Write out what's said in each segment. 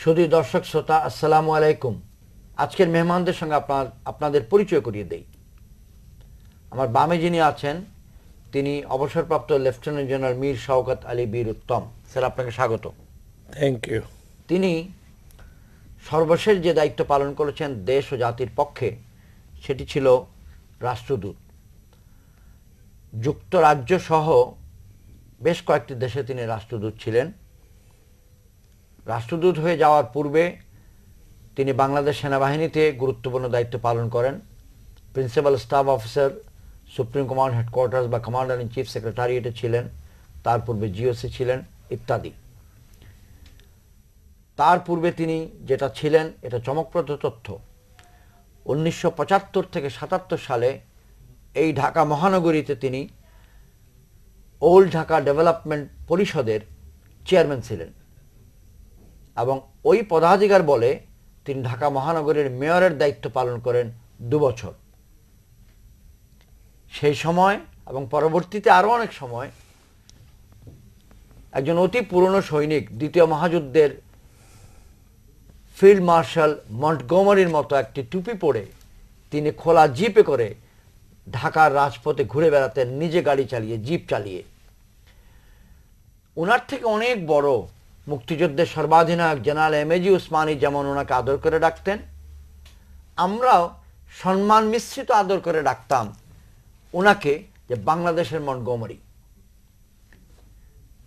শুধু দর্শক শ্রোতা আসসালামু আলাইকুম। আজকের মেহমানদের সঙ্গে আপনাদের পরিচয় করিয়ে দেই। আমার বামে যিনি আছেন তিনি অবসরপ্রাপ্ত lieutenant general Mir Shawkat Ali Bir Uttam. Sir, আপনাকে স্বাগত। Thank you. তিনি সর্বশেষ যে দায়িত্ব পালন করেছেন দেশ ও জাতির পক্ষে সেটি ছিল রাষ্ট্রদূত। যুক্তরাজ্য সহ বেশ কয়েকটি দেশে তিনি রাষ্ট্রদূত ছিলেন। রাষ্ট্রদূত হয়ে যাওয়ার পূর্বে তিনি বাংলাদেশ সেনাবাহিনীতে গুরুত্বপূর্ণ দায়িত্ব পালন করেন। Principal staff officer, supreme command headquarters বা কমান্ডার ইন চিফ সেক্রেটারিয়েটে ছিলেন, তার পূর্বে জিওসি ছিলেন ইত্যাদি। তার পূর্বে তিনি যেটা ছিলেন এটা চমকপ্রদ তথ্য। 1975 থেকে 77 সালে এই ঢাকা মহানগরীতে তিনি ওল্ড ঢাকা ডেভেলপমেন্ট পরিষদের চেয়ারম্যান ছিলেন এবং ওই পদাধিকার বলে তিনি ঢাকা মহানগরীর মেয়রের দায়িত্ব পালন করেন 2 বছর। সেই সময় এবং পরবর্তীতে আরও অনেক সময় একজন অতি পুরনো সৈনিক, দ্বিতীয় মহাযুদ্ধের ফিল্ড মার্শাল মন্টগোমারির মতো একটি টুপি পরে তিনি খোলা জিপে করে ঢাকার রাজপথে ঘুরে বেড়াতেন, নিজে গাড়ি চালিয়ে, জিপ চালিয়ে। ওনার থেকে অনেক বড় মুক্তিযুদ্ধের সর্বাধিনায়ক জেনারেল এমএজি উসমানী যেমন ওনাকে আদর করে ডাকতেন, আমরাও সম্মান মিশ্রিত আদর করে ডাকতাম ওনাকে যে বাংলাদেশের মন্টগোমারি।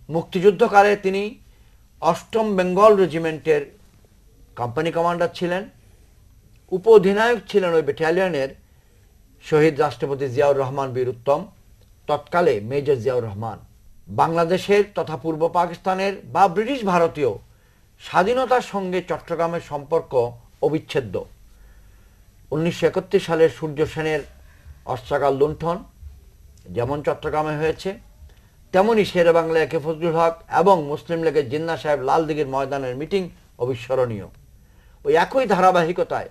মুক্তিযুদ্ধকালে তিনি 8ম বেঙ্গল রেজিমেন্টের কোম্পানি কমান্ডার ছিলেন। উপ অধিনায়ক ছিলেন ওই ব্যাটালিয়নের শহীদ রাষ্ট্রপতি জিয়াউর রহমান বীর উত্তম, তৎকালে মেজর জিয়াউর রহমান। বাংলাদেশের তথা পূর্ব পাকিস্তানের বা ব্রিটিশ ভারতীয় স্বাধীনতার সঙ্গে চট্টগ্রামের সম্পর্ক অবিচ্ছেদ্য। 1931 সালের সূর্য সেনের অস্ত্রাগার লুণ্ঠন যেমন চট্টগ্রামে হয়েছে, তেমনি শেরে বাংলা একে ফজলুল হক এবং মুসলিম লীগের জিন্না সাহেব লালদিঘির ময়দানের মিটিং অবিস্মরণীয়। ওই একই ধারাবাহিকতায়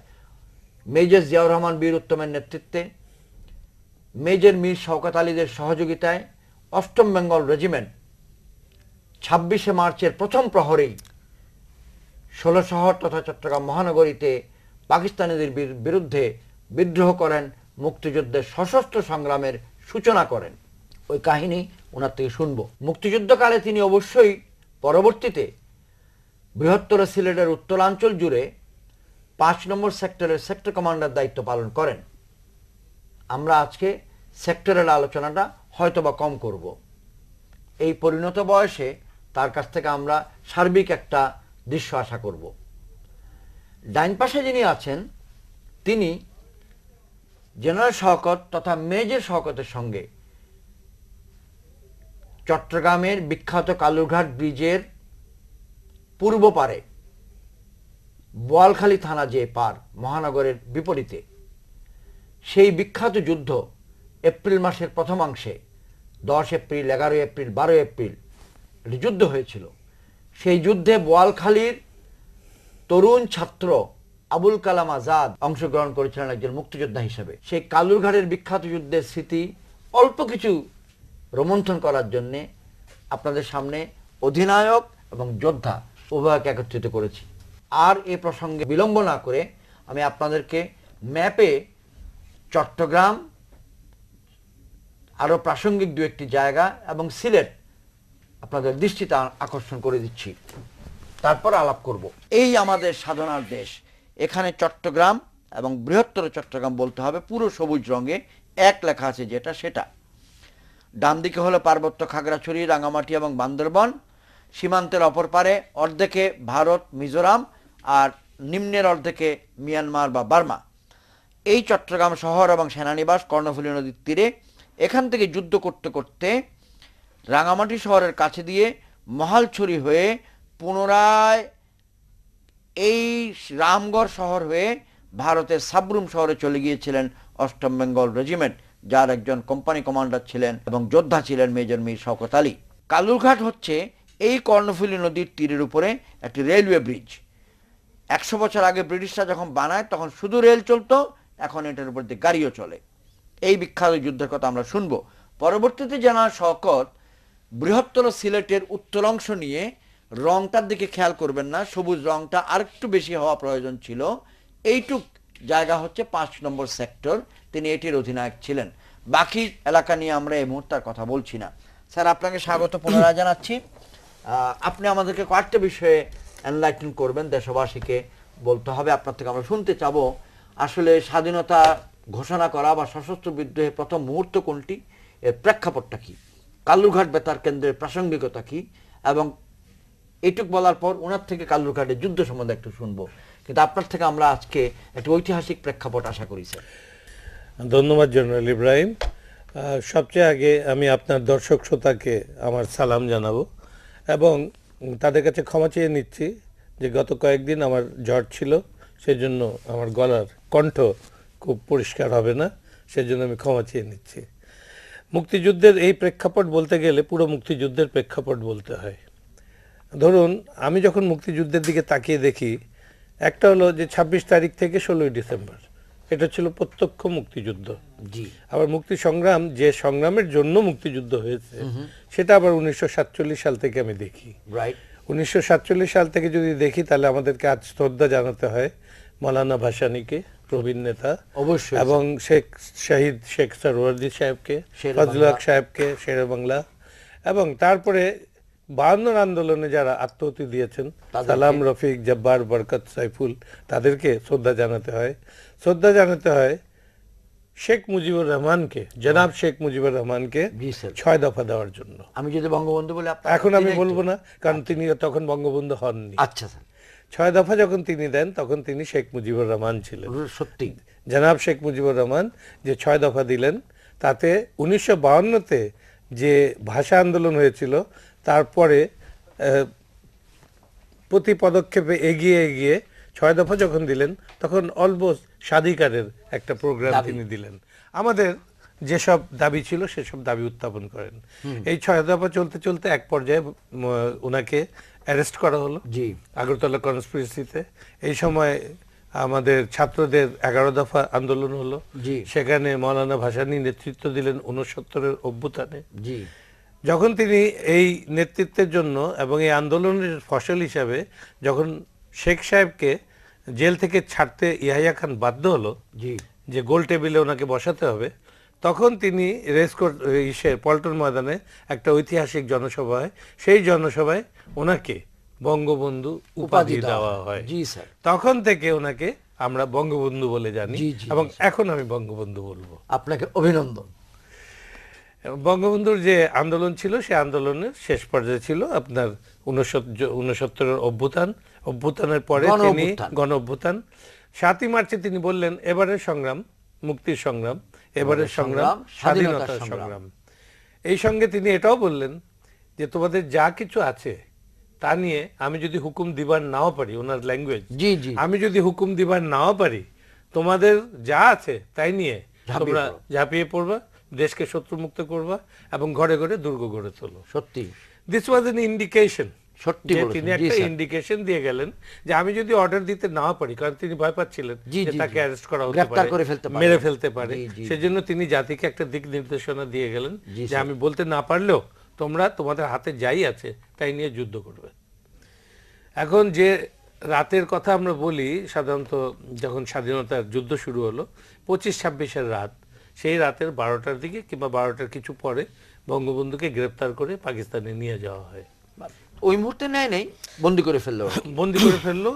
মেজর জিয়াউর রহমান বীর উত্তমের নেতৃত্বে মেজর মীর শওকত আলীদের সহযোগিতায় 8ম বেঙ্গল রেজিমেন্ট 26শে মার্চের প্রথম প্রহরেই 16 শহর তথা চট্টগ্রাম মহানগরীতে পাকিস্তানিদের বিরুদ্ধে বিদ্রোহ করেন, মুক্তিযুদ্ধের সশস্ত্র সংগ্রামের সূচনা করেন। ওই কাহিনী ওনার থেকে শুনব। মুক্তিযুদ্ধকালে তিনি অবশ্যই পরবর্তীতে বৃহত্তর সিলেটের উত্তরাঞ্চল জুড়ে 5 নম্বর সেক্টরের সেক্টর কমান্ডার দায়িত্ব পালন করেন। আমরা আজকে সেক্টরের আলোচনাটা হয়তোবা কম করব। এই পরিণত বয়সে তার কাছ থেকে আমরা সার্বিক একটা দৃশ্য আশা করব। ডাইন পাশে যিনি আছেন তিনি জেনারেল শওকত তথা মেজর শওকতের সঙ্গে চট্টগ্রামের বিখ্যাত কালুরঘাট ব্রিজের পূর্ব পারে বোয়ালখালী থানা যে পার, মহানগরের বিপরীতে, সেই বিখ্যাত যুদ্ধ এপ্রিল মাসের প্রথমাংশে 10 এপ্রিল, 11 এপ্রিল, 12 এপ্রিল যুদ্ধ হয়েছিল। সেই যুদ্ধে বোয়ালখালীর তরুণ ছাত্র আবুল কালাম আজাদ অংশগ্রহণ করেছিলেন একজন মুক্তিযোদ্ধা হিসেবে। সেই কালুরঘাটের বিখ্যাত যুদ্ধের স্মৃতি অল্প কিছু রোমন্থন করার জন্যে আপনাদের সামনে অধিনায়ক এবং যোদ্ধা উভয়কে একত্রিত করেছি। আর এ প্রসঙ্গে বিলম্ব না করে আমি আপনাদেরকে ম্যাপে চট্টগ্রাম, আরও প্রাসঙ্গিক 2-1টি জায়গা এবং সিলেট আপনাদের দৃষ্টিতে আকর্ষণ করে দিচ্ছি, তারপর আলাপ করব। এই আমাদের সাধনার দেশ, এখানে চট্টগ্রাম এবং বৃহত্তর চট্টগ্রাম বলতে হবে, পুরো সবুজ রঙে এক লেখা আছে যেটা সেটা। ডান দিকে হলো পার্বত্য খাগড়াছড়ি, রাঙামাটি এবং বান্দরবন, সীমান্তের অপর পারে অর্ধেকে ভারত, মিজোরাম, আর নিম্নের অর্ধেকে মিয়ানমার বা বার্মা। এই চট্টগ্রাম শহর এবং সেনানিবাস কর্ণফুলী নদীর তীরে। এখান থেকে যুদ্ধ করতে করতে রাঙামাটি শহরের কাছে দিয়ে মহালছড়ি হয়ে পুনরায় এই রামগড় শহর হয়ে ভারতের সাবরুম শহরে চলে গিয়েছিলেন 8ম বেঙ্গল রেজিমেন্ট, যার একজন কোম্পানি কমান্ডার ছিলেন এবং যোদ্ধা ছিলেন মেজর মীর শওকত আলী। কালুরঘাট হচ্ছে এই কর্ণফুলী নদীর তীরের উপরে একটি রেলওয়ে ব্রিজ। 100 বছর আগে ব্রিটিশরা যখন বানায় তখন শুধু রেল চলতো, এখন এটার উপর দিয়ে গাড়িও চলে। এই বিখ্যাত যুদ্ধের কথা আমরা শুনবো। পরবর্তীতে জেনারেল শওকত বৃহত্তর সিলেটের উত্তর অংশ নিয়ে রংটার দিকে খেয়াল করবেন না, সবুজ রংটা আরেকটু বেশি হওয়া প্রয়োজন ছিল। এইটুক জায়গা হচ্ছে 5 নম্বর সেক্টর, তিনি এটির অধিনায়ক ছিলেন। বাকি এলাকা নিয়ে আমরা এই মুহূর্তে আর কথা বলছি না। স্যার, আপনাকে স্বাগত পুনরায় জানাচ্ছি। আপনি আমাদেরকে কয়েকটা বিষয়ে এনলাইটেন করবেন, দেশবাসীকে বলতে হবে, আপনার থেকে আমরা শুনতে চাবো আসলে স্বাধীনতা ঘোষণা করা বা সশস্ত্র বিদ্রোহের প্রথম মুহূর্ত কোনটি, এর প্রেক্ষাপটটা কি, কালুরঘাট বেতার কেন্দ্রের প্রাসঙ্গিকতা কি, এবং এইটুক বলার পর ওনার থেকে কালুরঘাটের যুদ্ধ সম্বন্ধে একটু শুনবো। কিন্তু আপনার থেকে আমরা আজকে একটা ঐতিহাসিক প্রেক্ষাপট আশা করি স্যার। ধন্যবাদ জেনারেল ইব্রাহিম। সবচেয়ে আগে আমি আপনার দর্শক শ্রোতাকে আমার সালাম জানাবো এবং তাদের কাছে ক্ষমা চেয়ে নিচ্ছি যে গত কয়েকদিন আমার জ্বর ছিল, সেজন্য আমার গলার কণ্ঠ খুব পরিষ্কার হবে না, সেজন্য আমি ক্ষমা চেয়ে নিচ্ছি। মুক্তিযুদ্ধের এই প্রেক্ষাপট বলতে গেলে পুরো মুক্তিযুদ্ধের প্রেক্ষাপট বলতে হয়। ধরুন, আমি যখন মুক্তিযুদ্ধের দিকে তাকিয়ে দেখি, একটা হলো যে 26 তারিখ থেকে 16ই ডিসেম্বর, এটা ছিল প্রত্যক্ষ মুক্তিযুদ্ধ। জি। আবার মুক্তি সংগ্রাম, যে সংগ্রামের জন্য মুক্তিযুদ্ধ হয়েছে, সেটা আবার 1947 সাল থেকে আমি দেখি। রাইট। 1947 সাল থেকে যদি দেখি, তাহলে আমাদেরকে আজ শ্রদ্ধা জানাতে হয় মৌলানা ভাসানীকে, প্রবীণ নেতা, অবশ্যই, এবং শহীদ শেখ সরওয়ার্দী সাহেবকে, ফজলুল হক সাহেবকে, শেরে বাংলা, এবং তারপরে 52 আন্দোলনে যারা আত্মহতি দিয়েছেন, সালাম, রফিক, জব্বার, বরকত, সাইফুল, তাদেরকে শ্রদ্ধা জানাতে হয়। শ্রদ্ধা জানাতে হয় শেখ মুজিবুর রহমানকে, জনাব শেখ মুজিবুর রহমানকে 6 দফা দেওয়ার জন্য। আমি যদি বঙ্গবন্ধু বলে এখন আমি বলবো না, কারণ তিনি তখন বঙ্গবন্ধু হননি। আচ্ছা স্যার। 6 দফা যখন তিনি দেন, তখন তিনি শেখ মুজিবুর রহমান ছিলেন। সত্যি জনাব শেখ মুজিবুর রহমান যে 6 দফা দিলেন, তাতে 1952-তে যে ভাষা আন্দোলন হয়েছিল, তারপরে প্রতি পদক্ষেপে এগিয়ে এগিয়ে 6 দফা যখন দিলেন, তখন অলমোস্ট স্বাধিকারের একটা প্রোগ্রাম তিনি দিলেন। আমাদের যেসব দাবি ছিল সেসব দাবি উত্থাপন করেন। এই 6 দফা চলতে চলতে এক পর্যায়ে ওনাকে অ্যারেস্ট করা হলো আগরতলা কনস্পিরেসিতে। এই সময় আমাদের ছাত্রদের 11 দফা আন্দোলন হলো, সেখানে মৌলানা ভাসানী নেতৃত্ব দিলেন 69-এর অভ্যুত্থানে। যখন তিনি এই নেতৃত্বের জন্য এবং এই আন্দোলনের ফসল হিসাবে যখন শেখ সাহেবকে জেল থেকে ছাড়তে ইয়াহিয়া খান বাধ্য হলো, যে গোল টেবিলে ওনাকে বসাতে হবে, তখন তিনি পল্টন ময়দানে একটা ঐতিহাসিক জনসভা হয়। সেই জনসভায় ওনাকে বঙ্গবন্ধু উপাধি দেওয়া হয়। তখন থেকে ওনাকে আমরা বঙ্গবন্ধু বলে জানি, এবং এখন আমি বঙ্গবন্ধু বলবো। আপনাকে অভিনন্দন। বঙ্গবন্ধুর যে আন্দোলন ছিল, সে আন্দোলনের শেষ পর্যায়ে ছিল আপনার 69-এর অভ্যুত্থানের পরে তিনি গণ অভ্যুত্থান। 7ই মার্চে তিনি বললেন, এবারের সংগ্রাম মুক্তির সংগ্রাম, এবারের সংগ্রাম স্বাধীনতার সংগ্রাম। এই সঙ্গে তিনি এটাও বললেন যে তোমাদের যা কিছু আছে তা নিয়ে আমি যদি হুকুম দিবার নাও পারি, ওনার ল্যাঙ্গুয়েজ, আমি যদি হুকুম দিবার নাও পারি, তোমাদের যা আছে তাই নিয়ে তোমরা ঝাঁপিয়ে পড়বা, দেশকে শত্রুমুক্ত করবা এবং ঘরে ঘরে দুর্গ গড়ে তোলো। সত্যি দিস ওয়াজ এন ইন্ডিকেশন। সত্যি তিনি একটা ইন্ডিকেশন দিয়ে গেলেন যে আমি যদি অর্ডার দিতে না পারি, কারণ তিনি ভয় পাচ্ছিলেন যে তাকে অ্যারেস্ট করা হতে পারে, মেরে ফেলতে পারে, সেজন্য তিনি জাতিকে একটা দিক নির্দেশনা দিয়ে গেলেন যে আমি বলতে না পারলেও তোমরা তোমাদের হাতে যাই আছে তাই নিয়ে যুদ্ধ করবে। এখন যে রাতের কথা আমরা বলি, সাধারণত যখন স্বাধীনতার যুদ্ধ শুরু হলো 25-26-এর রাত, সেই রাতের 12টার দিকে কিংবা 12টার কিছু পরে বঙ্গবন্ধুকে গ্রেপ্তার করে পাকিস্তানে নিয়ে যাওয়া হয়। ওই মুহূর্তে নেই বন্দি করে ফেললো।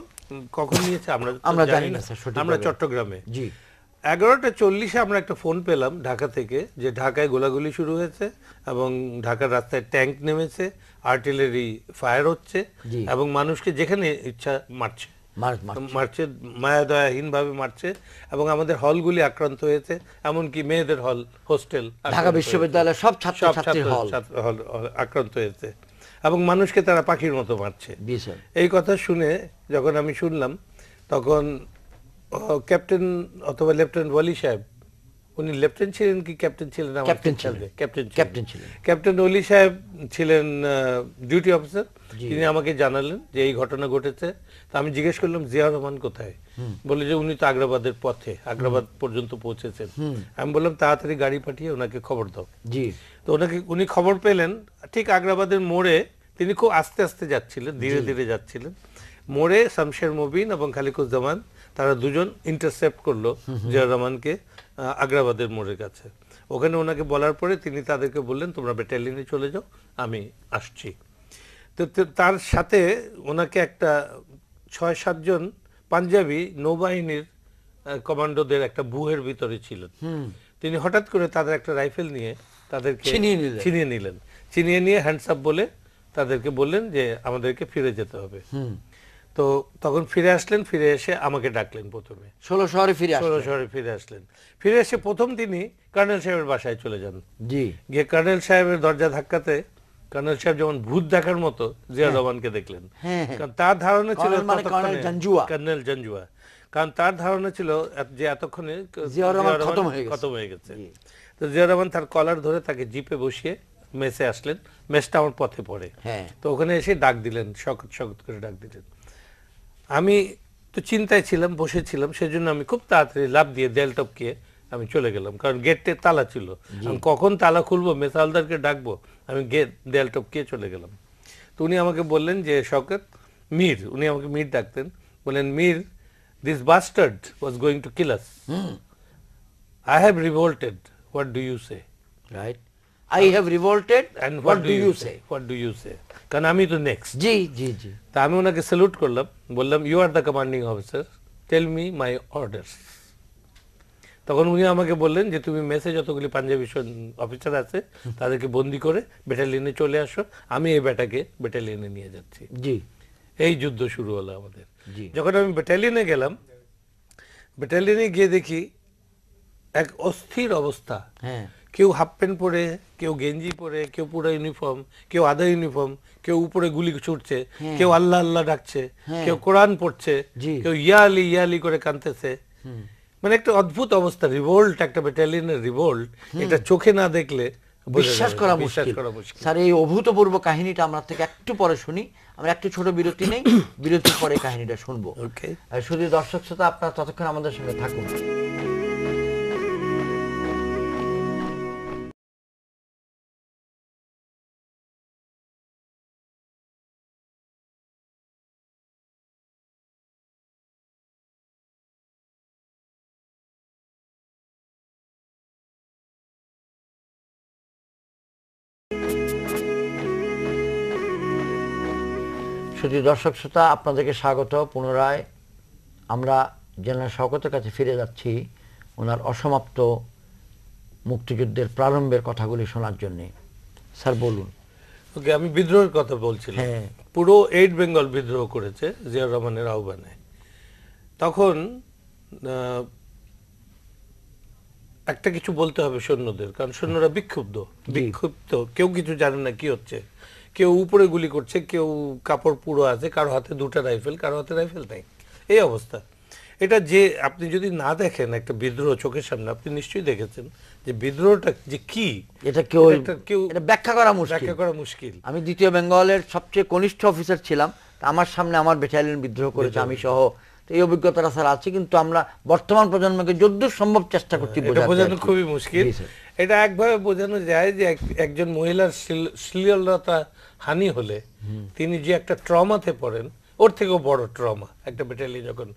কখন নিয়েছে আমরা জানি না, আমরা চট্টগ্রামে। 11টা 40-এ আমরা একটা ফোন পেলাম ঢাকা থেকে, যে ঢাকায় গোলাগুলি শুরু হয়েছে এবং ঢাকার রাস্তায় ট্যাঙ্ক নেমেছে, আর্টিলারি ফায়ার হচ্ছে এবং মানুষকে যেখানে ইচ্ছা মারছে, মায়াদয়াহীন ভাবে মারছে, এবং আমাদের হলগুলি আক্রান্ত হয়েছে, এমনকি মেয়েদের হল, হোস্টেল, ঢাকা বিশ্ববিদ্যালয়ের সব ছাত্রছাত্রীর হল আক্রান্ত হয়েছে, এবং মানুষকে তারা পাখির মতো মারছে। এই কথা শুনে যখন আমি শুনলাম, তখন ক্যাপ্টেন অথবা লেফটেন্যান্ট ওয়ালি সাহেব, উনি লেফটেন্যান্ট ছিলেন কি ক্যাপ্টেন ছিলেন? ক্যাপ্টেন ওয়ালি সাহেব ছিলেন ডিউটি অফিসার। তিনি আমাকে জানালেন যে এই ঘটনা ঘটেছে। তা আমি জিজ্ঞেস করলাম জিয়াউর রহমান কোথায়? বলে যে উনি তো আগ্রাবাদের পথে, আগ্রাবাদ পর্যন্ত পৌঁছেছেন। আমি বললাম তাড়াতাড়ি গাড়ি পাঠিয়ে ওনাকে খবর দাও। তো উনি খবর পেলেন ঠিক আগ্রাবাদের মোড়ে তিনি খুব আস্তে আস্তে যাচ্ছিলেন, ধীরে ধীরে যাচ্ছিলেন। মোড়ে শামশের মুবিন এবং খালিকুজ্জামান তারা দুজন ইন্টারসেপ্ট করলো জিয়াউর রহমানকে আগ্রাবাদের মোড়ের কাছে। ওখানে ওনাকে বলার পরে তিনি তাদেরকে বললেন, তোমরা ব্যাটালিয়নে চলে যাও, আমি আসছি। তো তার সাথে ওনাকে একটা ৬-৭ জন পাঞ্জাবি নৌবাহিনীর কমান্ডোদের একটা বুহের ভিতরে ছিলেন। তিনি হঠাৎ করে তাদের একটা রাইফেল নিয়ে তাদেরকে ছিনিয়ে নিয়ে হ্যান্ডস আপ বলে তাদেরকে বললেন যে আমাদেরকে ফিরে যেতে হবে। তো তখন ফিরে আসলেন, ফিরে এসে আমাকে ডাকলেন প্রথমে। ১৬ শহরে ফিরে আসলেন। ফিরে এসে প্রথম তিনি কর্নেল সাহেবের বাসায় চলে যান। জি, গিয়ে কর্নেল সাহেবের দরজা ধাক্কাতে কর্নেল সাহেব যেমন ভূত দেখার মতো জিয়াউর রহমানকে দেখলেন। কারণ তার ধারণা ছিল কর্নেল জাঞ্জুয়া, কারণ তার ধারণা ছিল যে এতক্ষণে জিয়াউর রহমান খতম হয়ে গেছে। তো জিয়াউর রহমান তার কলার ধরে তাকে জিপে বসিয়ে মেসে আসলেন। মেসটা আমার পথে পড়ে। তো ওখানে এসে ডাক দিলেন, শকত শকত করে ডাক দিলেন। আমি তো চিন্তায় ছিলাম, বসেছিলাম, সেজন্য আমি খুব তাড়াতাড়ি লাফ দিয়ে দেয়াল টপকিয়ে আমি চলে গেলাম, কারণ গেটে তালা ছিল। আমি কখন তালা খুলবো, মেস হালদারকে ডাকবো, আমি গেট দেয়াল টপকিয়ে চলে গেলাম। তো উনি আমাকে বললেন যে শওকত, মীর, উনি আমাকে মীর ডাকতেন, বললেন, Mir, this bastard was going to kill us. I have revolted. What do you say? Right. I have revolted. And what do you say? What do you say? কারণ আমি তো নেক্সট। জি জি জি। তা আমি ওনাকে স্যালুট করলাম, বললাম, you are the commanding officer, tell me my orders. তখন উনি আমাকে বললেন যে তুমি মেসে যতগুলি পাঞ্জাবি অফিসার আছে তাদেরকে বন্দি করে ব্যাটালিয়নে চলে আসো, আমি এই ব্যাটাকে ব্যাটালিয়নে নিয়ে যাচ্ছি। জি, এই যুদ্ধ শুরু হলো আমাদের। যখন আমি ব্যাটালিয়নে গেলাম, ব্যাটালিয়নে গিয়ে দেখি এক অস্থির অবস্থা। কেউ হাফ প্যান্ট পরে, কেউ গেঞ্জি পরে, কেউ পুরো ইউনিফর্ম, কেউ আধা ইউনিফর্ম, কেউ উপরে গুলি ছুটছে, কেউ আল্লাহ আল্লাহ ডাকছে, কেউ কোরআন পড়ছে, কেউ ইয়ালি ইয়ালি করে কাঁদতেছে। মানে একটা অদ্ভুত অবস্থা, রিভোল্ট, একটা ব্যাটালিয়নের রিভোল্ট, এটা চোখে না দেখলে বিশ্বাস করা মুশকিল। স্যার, এই অভূতপূর্ব কাহিনীটা আমরা থেকে একটু পরে শুনি। আমরা একটু ছোট বিরতি নেই, বিরতির পরে কাহিনীটা শুনবো। শুধু দর্শক শ্রোতা, আপনারা ততক্ষণ আমাদের সঙ্গে থাকুন। শুধু দর্শক শ্রোতা, আপনাদেরকে স্বাগত পুনরায়। আমরা জেনারেল শওকতের কাছে ফিরে যাচ্ছি ওনার অসমাপ্ত মুক্তিযুদ্ধের প্রারম্ভের কথাগুলি শোনার জন্য। স্যার বলুন। ওকে, আমি বিদ্রোহের কথা বলছিলাম। পুরো 8 বেঙ্গল বিদ্রোহ করেছে জিয়াউর রহমানের আহ্বানে। তখন একটা কিছু বলতে হবে সৈন্যদের, কারণ সৈন্যরা বিক্ষুব্ধ, কেউ কিছু জানে না কি হচ্ছে। কেউ উপরে গুলি করছে, কেউ কাপড় পুরো আছে, কারো হাতে 2টা রাইফেল, কারো হাতে রাইফেল নাই, এই অবস্থা। এটা যে আপনি যদি না দেখেন একটা বিদ্রোহ চোখের সামনে, আপনি নিশ্চয়ই দেখেছেন যে বিদ্রোহটা যে কি, এটা কেউ ব্যাখ্যা করা মুশকিল। আমি 2য় বেঙ্গলের সবচেয়ে কনিষ্ঠ অফিসার ছিলাম, আমার সামনে আমার ব্যাটালিয়ন বিদ্রোহ করেছে, আমি সহ। এই অভিজ্ঞতাটা স্যার আছে, কিন্তু আমরা বর্তমান প্রজন্মকে যতদূর সম্ভব চেষ্টা করছি বোঝানো খুবই মুশকিল। এটা একভাবে বোঝানো যায় যে একজন মহিলার শ্লীলতা হানি হলে তিনি যে একটা ট্রমাতে পড়েন, ওর থেকেও বড় ট্রমা একটা ব্যাটালিয়ন যখন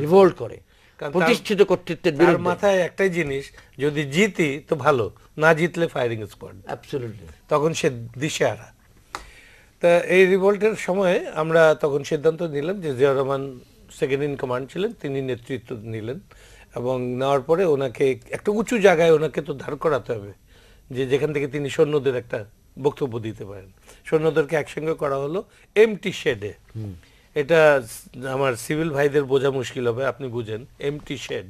রিভোল্ট করে প্রতিষ্ঠিত কর্তৃত্বের বিরুদ্ধে। মাথায় একটাই জিনিস, যদি জিতি তো ভালো, না জিতলে ফায়ারিং স্কোয়াড, অ্যাবসলিউটলি, তখন সে দিশেহারা। তা এই রিভোল্টের সময় আমরা তখন সিদ্ধান্ত নিলাম যে Ziaur Rahman second in command ছিলেন, তিনি নেতৃত্ব নিলেন, এবং নেওয়ার পরে ওনাকে একটা উঁচু জায়গায় ওনাকে তো ধার করাতে হবে, যে যেখান থেকে তিনি সৈন্যদের একটা বক্তব্য দিতে পারেন। সৈন্যদেরকে একসঙ্গে করা হলো এমটি শেডে। এটা আমার সিভিল ভাইদের বোঝা মুশকিল হবে, আপনি বুঝেন। এমটি শেড,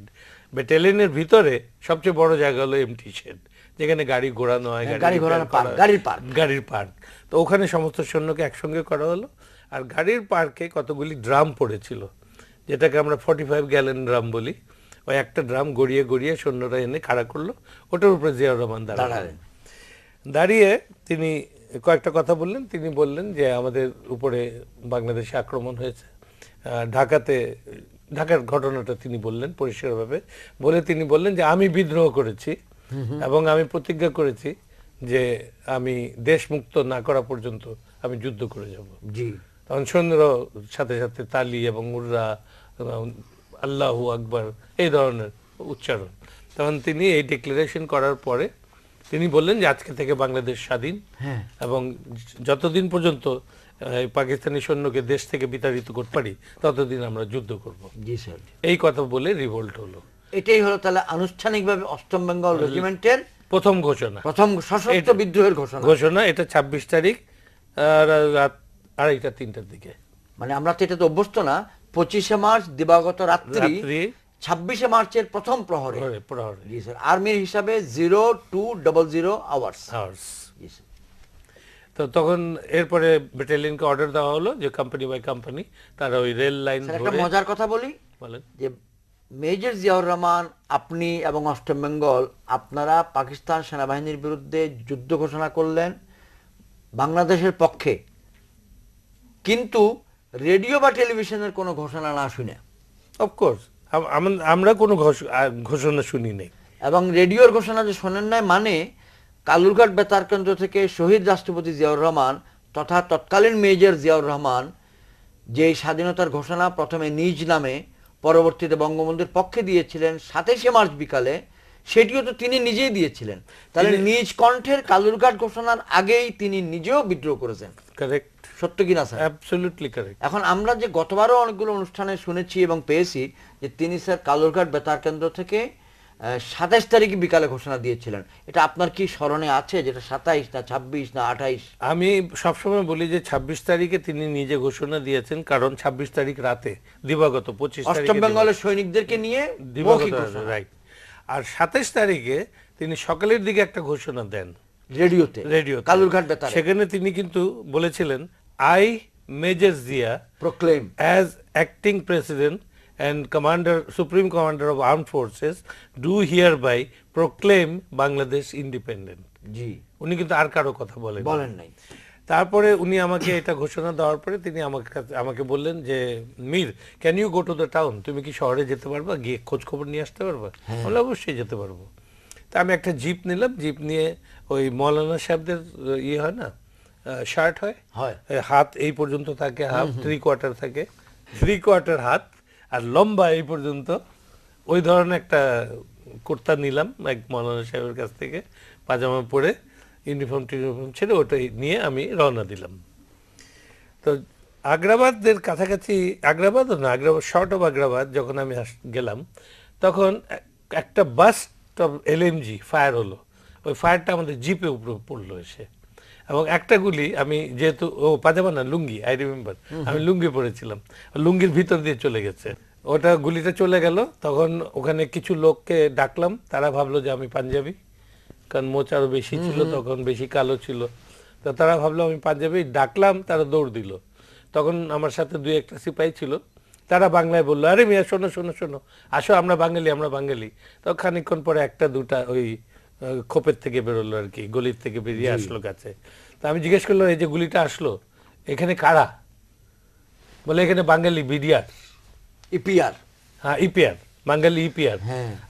ব্যাটালিয়নের ভিতরে সবচেয়ে বড় জায়গা হলো এমটি শেড, যেখানে গাড়ি ঘোরানো হয়, গাড়ির পার্ক। তো ওখানে সমস্ত সৈন্যকে একসঙ্গে করা হলো। আর গাড়ির পার্কে কতগুলি ড্রাম পড়েছিল, যেটাকে আমরা 45 গ্যালন ড্রাম বলি। ওই একটা ড্রাম গড়িয়ে গড়িয়ে সৈন্যরা এনে খাড়া করলো, ওটার উপরে জিয়াউর রহমান দাঁড়িয়ে তিনি কয়েকটা কথা বললেন। তিনি বললেন যে আমাদের উপরে বাংলাদেশে আক্রমণ হয়েছে, ঢাকার ঘটনাটা তিনি বললেন পরিষ্কারভাবে। বলে তিনি বললেন যে আমি বিদ্রোহ করেছি এবং আমি প্রতিজ্ঞা করেছি যে আমি দেশ মুক্ত না করা পর্যন্ত আমি যুদ্ধ করে যাব। জি, তখন সৈন্যর সাথে সাথে তালি এবং উর্রা, আল্লাহু আকবার এই ধরনের উচ্চারণ। তখন তিনি এই ডিক্লারেশন করার পরে তিনি বললেন যে আজকে থেকে বাংলাদেশ স্বাধীন, হ্যাঁ, এবং যতদিন পর্যন্ত পাকিস্তানি সৈন্যকে দেশ থেকে বিতাড়িত করতে পারি ততদিন আমরা যুদ্ধ করব। জি স্যার। এই কথা বলে রিভোল্ট হলো। এটাই হলো তাহলে আনুষ্ঠানিকভাবে অষ্টম বেঙ্গল রেজিমেন্টের প্রথম ঘোষণা, প্রথম সশস্ত্র বিদ্রোহের ঘোষণা। এটা 26 তারিখ রাত 2:30-3টার দিকে। মানে আমরা তো এটাতে অভ্যস্ত না। 25শে মার্চ দিবাগত রাত্রি 26শে মার্চের প্রথম প্রহরে। জি স্যার। আর্মির হিসাবে 0200 আওয়ার্স। জি স্যার। তো তখন এরপরে ব্যাটালিয়নকে অর্ডার দেওয়া হলো যে কোম্পানি বাই কোম্পানি তারা ওই রেল লাইন স্যার একটা মজার কথা বলি, বলেন যে মেজর জিয়াউর রহমান, আপনি এবং অষ্টম বেঙ্গল আপনারা পাকিস্তান সেনাবাহিনীর বিরুদ্ধে যুদ্ধ ঘোষণা করলেন বাংলাদেশের পক্ষে, কিন্তু রেডিও বা টেলিভিশনের কোনো ঘোষণা না শুনে। অফকোর্স আমরা কোনো ঘোষণা শুনি নাই। এবং রেডিওর ঘোষণা যে শোনেন নাই মানে কালুরঘাট বেতার কেন্দ্র থেকে শহীদ রাষ্ট্রপতি জিয়াউর রহমান তথা তৎকালীন মেজর জিয়াউর রহমান যে স্বাধীনতার ঘোষণা প্রথমে নিজ নামে পরবর্তীতে বঙ্গবন্ধুর পক্ষে দিয়েছিলেন 27শে মার্চ বিকালে, সেটিও তো তিনি নিজেই দিয়েছিলেন। তাহলে নিজ কণ্ঠের কালুরঘাট ঘোষণার আগেই তিনি নিজেও বিদ্রোহ করেছেন। কারেক্ট, সত্য কিনা স্যার? Absolutely correct. এখন আমরা যে গতবারও অনেকগুলো অনুষ্ঠানে শুনেছি এবং পেয়েছি যে তিনি স্যার কালুরঘাট বেতার কেন্দ্র থেকে 27 তারিখে বিকালে ঘোষণা দিয়েছিলেন। এটা আপনার কি স্মরণে আছে, যেটা 27 না 26 না 28? আমি সবসময় বলি যে 26 তারিখে তিনি নিজে ঘোষণা দিয়েছেন, কারণ 26 তারিখ রাতে দিবাগত 25 তারিখে অষ্টম বেঙ্গলের সৈনিকদেরকে নিয়ে দিবাগত, রাইট। আর 27 তারিখে তিনি সকালের দিকে একটা ঘোষণা দেন রেডিওতে কালুরঘাট বেতারে। সেখানে তিনি কিন্তু বলেছিলেন, I major Zia proclaim as acting president and Supreme Commander of Armed Forces do hereby proclaim Bangladesh independent. জি, উনি কিন্তু আর কারো কথা বলেন নাই। তারপরে উনি আমাকে এটা ঘোষণা দেওয়ার পরে তিনি আমাকে বললেন যে, Mir, can you go to the town? তুমি কি শহরে যেতে পারবা, গিয়ে খোঁজ খবর নিয়ে আসতে পারবা? বলে অবশ্যই যেতে পারবো। তা আমি একটা জিপ নিলাম, জিপ নিয়ে ওই মৌলানা সাহেবদের ইয়ে হয় না, শার্ট হয়, হাত এই পর্যন্ত থাকে, হাফ 3/4 থাকে, 3/4 হাত, আর লম্বা এই পর্যন্ত, ওই ধরনের একটা কুর্তা নিলাম এক মৌলানা সাহেবের কাছ থেকে, পাজামা পরে ইউনিফর্ম ছেড়ে ওটাই নিয়ে আমি রওনা দিলাম। তো আগ্রাবাদের কাছাকাছি, আগ্রাবাদও না, শর্ট অফ আগ্রাবাদ যখন আমি গেলাম, তখন একটা বাস্ট অফ LMG ফায়ার হলো। ওই ফায়ারটা আমাদের জিপে উপরে পড়লো এসে, এবং একটা গুলি আমি যেহেতু পাজামা না লুঙ্গি, আই রিমেম্বার আমি লুঙ্গি পরেছিলাম, লুঙ্গির ভিতর দিয়ে চলে গেছে ওটা, গুলিটা চলে গেল। তখন ওখানে কিছু লোককে ডাকলাম, তারা ভাবলো যে আমি পাঞ্জাবি, কারণ মোচ আরো বেশি ছিল তখন, বেশি কালো ছিল, তো তারা ভাবলো আমি পাঞ্জাবি। ডাকলাম, তারা দৌড় দিল। তখন আমার সাথে 2-1টা সিপাহী ছিল, তারা বাংলায় বললো, আরে মিয়া শোনো শোনো শোনো, আসো আমরা বাঙালি, আমরা বাঙালি। তো খানিকক্ষণ পরে 1-2টা ওই খোপের থেকে বেরোলো আর কি, গলির থেকে বেরিয়ে আসলো কাছে। তা আমি জিজ্ঞেস করলাম, এই যে গুলিটা আসলো এখানে কারা? বলে এখানে বাঙালি বিডিআর, ইপিআর। হ্যাঁ ইপিআর, বাঙালি ইপিআর।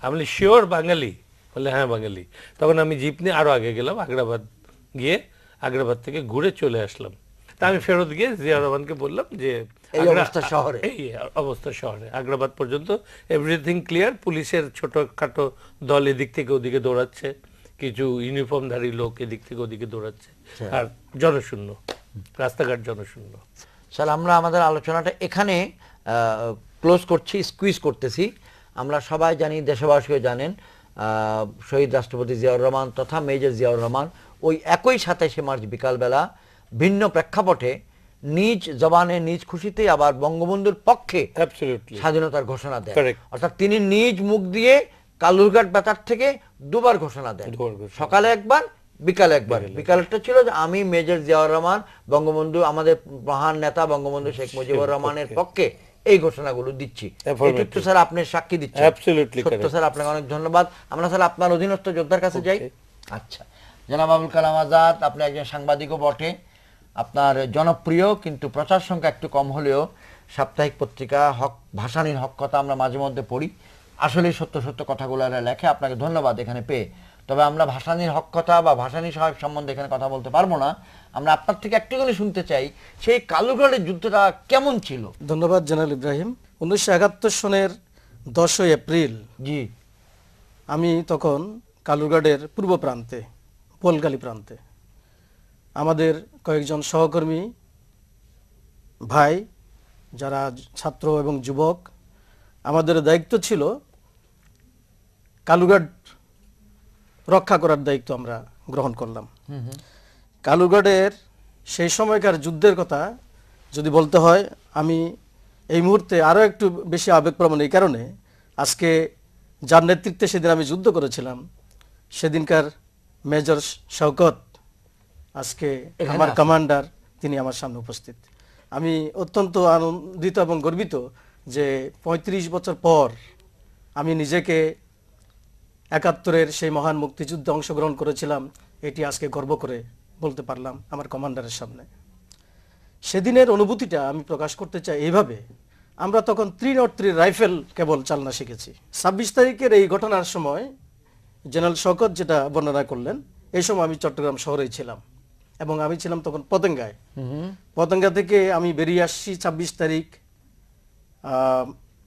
আমি শিওর বাঙালি? বলে হ্যাঁ বাঙালি। তখন আমি জিপ নিয়ে আরো আগে গেলাম, আগ্রাবাদ গিয়ে আগ্রাবাদ থেকে ঘুরে চলে আসলাম। তা আমি ফেরত গিয়ে জিয়া রহমানকে বললাম যে এই অবস্থা শহরে আগ্রাবাদ পর্যন্ত এভরিথিং ক্লিয়ার, পুলিশের ছোটখাটো দল এদিক থেকে ওদিকে দৌড়াচ্ছে, কিছু ইউনিফর্মধারী লোক এদিক থেকে ওদিকে দৌড়াচ্ছে, আর জনশূন্য, রাস্তাঘাট জনশূন্য। স্যার আমরা আমাদের আলোচনাটা এখানে ক্লোজ করছি, স্কুইজ করতেছি। আমরা সবাই জানি, দেশবাসীও জানেন, শহীদ রাষ্ট্রপতি জিয়াউর রহমান তথা মেজর জিয়াউর রহমান ওই একই 27শে মার্চ বিকালবেলা ভিন্ন প্রেক্ষাপটে নিজ জবানে নিজ খুশিতে আবার বঙ্গবন্ধুর পক্ষে স্বাধীনতার ঘোষণা দেন। অর্থাৎ তিনি নিজ মুখ দিয়ে কালুরঘাট বেতার থেকে দুবার ঘোষণা দেন, সকালে একবার, বিকালে একবার। বিকালেরটা ছিল যে আমি মেজর জিয়াউর রহমান বঙ্গবন্ধু, আমাদের মহান নেতা বঙ্গবন্ধু শেখ মুজিবুর রহমানের পক্ষে এই ঘোষণাগুলো দিচ্ছি। এটুকু স্যার আপনি সাক্ষী দিচ্ছেন। সত্য স্যার, আপনাকে অনেক ধন্যবাদ। আমরা স্যার আপনার অধীনস্থ যোদ্ধার কাছে যাই। আচ্ছা, জনাব আবুল কালাম আজাদ, আপনি একজন সাংবাদিকও বটে, আপনার জনপ্রিয় কিন্তু প্রচার সংখ্যা একটু কম হলেও সাপ্তাহিক পত্রিকা হক, ভাসানীর হক কথা আমরা মাঝে মধ্যে পড়ি, আসলে সত্য সত্য কথাগুলো লেখে। আপনাকে ধন্যবাদ এখানে পেয়ে। তবে আমরা ভাসানীর হক কথা বা ভাসানী সাহেব সম্বন্ধে এখানে কথা বলতে পারবো না। আমরা আপনার থেকে একটুখানি শুনতে চাই সেই কালুঘাটের যুদ্ধটা কেমন ছিল। ধন্যবাদ জেনারেল ইব্রাহিম। 1971 সনের 10 এপ্রিল জি, আমি তখন কালুরঘাটের পূর্ব প্রান্তে, পোলগালি প্রান্তে, আমাদের কয়েকজন সহকর্মী ভাই যারা ছাত্র এবং যুবক, আমাদের দায়িত্ব ছিল কালুরঘাট রক্ষা করার দায়িত্ব আমরা গ্রহণ করলাম। কালুরঘাটের সেই সময়কার যুদ্ধের কথা যদি বলতে হয়, আমি এই মুহূর্তে আরও একটু বেশি আবেগপ্রবণ এই কারণে, আজকে যার নেতৃত্বে সেদিন আমি যুদ্ধ করেছিলাম, সেদিনকার মেজর শওকত আজকে আমার কমান্ডার, তিনি আমার সামনে উপস্থিত। আমি অত্যন্ত আনন্দিত এবং গর্বিত যে 35 বছর পর আমি নিজেকে 71-এর সেই মহান মুক্তিযুদ্ধে অংশগ্রহণ করেছিলাম, এটি আজকে গর্ব করে বলতে পারলাম আমার কমান্ডারের সামনে। সেদিনের অনুভূতিটা আমি প্রকাশ করতে চাই এইভাবে, আমরা তখন 303 রাইফেল কেবল চালনা শিখেছি। 26 তারিখের এই ঘটনার সময় জেনারেল শওকত যেটা বর্ণনা করলেন, এই সময় আমি চট্টগ্রাম শহরেই ছিলাম এবং আমি ছিলাম তখন পতেঙ্গায়। পতেঙ্গা থেকে আমি বেরিয়ে আসছি 26 তারিখ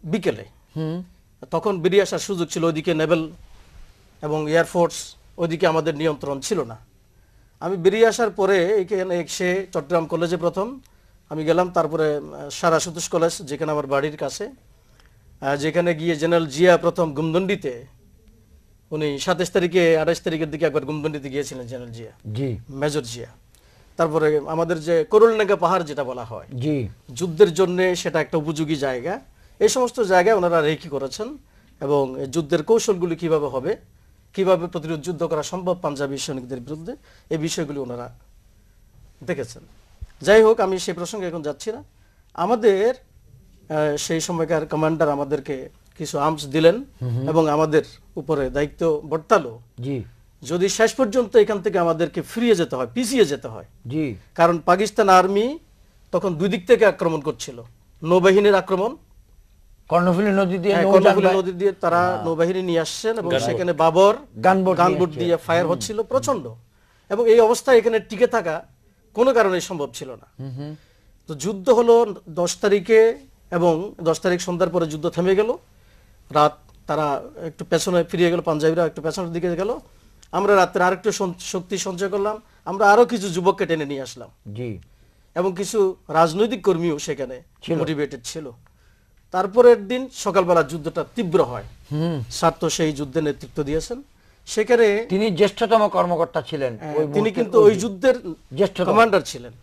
বিকেলে। তখন বেরিয়ে আসার সুযোগ ছিল, ওইদিকে নেভেল এবং এয়ারফোর্স ওইদিকে আমাদের নিয়ন্ত্রণ ছিল না। আমি বেরিয়ে আসার পরে এখানে এসে চট্টগ্রাম কলেজে প্রথম আমি গেলাম, তারপরে সারা সন্তোষ কলেজ যেখানে আমার বাড়ির কাছে, যেখানে গিয়ে জেনারেল জিয়া প্রথম গুমদন্ডিতে, উনি 27 তারিখে 28 তারিখের দিকে একবার গুমদন্ডিতে গিয়েছিলেন জেনারেল জিয়া, জি, মেজর জিয়া। তারপরে আমাদের যে করুলনেগা পাহাড় যেটা বলা হয়, জি, যুদ্ধের জন্য সেটা একটা উপযোগী জায়গা, এই সমস্ত জায়গায় ওনারা রেখি করেছেন এবং যুদ্ধের কৌশলগুলি কিভাবে হবে, কিভাবে প্রতিরোধ যুদ্ধ করা সম্ভব পাঞ্জাবি সৈনিকদের বিরুদ্ধে, এই বিষয়গুলি ওনারা দেখেছেন। যাই হোক, আমি সেই প্রসঙ্গে এখন যাচ্ছি না। আমাদের সেই সময়কার কমান্ডার আমাদেরকে কিছু আর্মস দিলেন এবং আমাদের উপরে দায়িত্ব বর্তালো, জি, যদি শেষ পর্যন্ত এখান থেকে আমাদেরকে ফিরিয়ে যেতে হয়, পিছিয়ে যেতে হয়, জি, কারণ পাকিস্তান আর্মি তখন দুই দিক থেকে আক্রমণ করছিল। নৌবাহিনীর আক্রমণ, কর্ণফুলী নদী দিয়ে, কর্ণফুলী নদী দিয়ে তারা নৌবাহিনী নিয়ে আসছেন এবং সেখানে বাবর গানবোট দিয়ে ফায়ার হচ্ছিল প্রচন্ড, এবং এই অবস্থায় এখানে টিকে থাকা কোনো কারণে সম্ভব ছিল না। তো যুদ্ধ হলো 10 তারিখে এবং 10 তারিখ সন্ধ্যার পরে যুদ্ধ থেমে গেল। রাত তারা একটু পেছনে ফিরিয়ে গেল, পাঞ্জাবিরা একটু পেছনের দিকে গেল। আমরা রাত্রে আরেকটু শক্তি সঞ্চয় করলাম, আমরা আরো কিছু যুবককে টেনে নিয়ে আসলাম, জি, এবং কিছু রাজনৈতিক কর্মীও সেখানে মোটিভেটেড ছিল। তারপরের দিন সকালবেলা যুদ্ধটা তীব্র হয়। স্বার্থ সেই যুদ্ধে নেতৃত্ব দিয়েছেন, সেখানে তিনি জ্যেষ্ঠতম কর্মকর্তা ছিলেন, তিনি কিন্তু ওই যুদ্ধের জ্যেষ্ঠ কমান্ডার ছিলেন।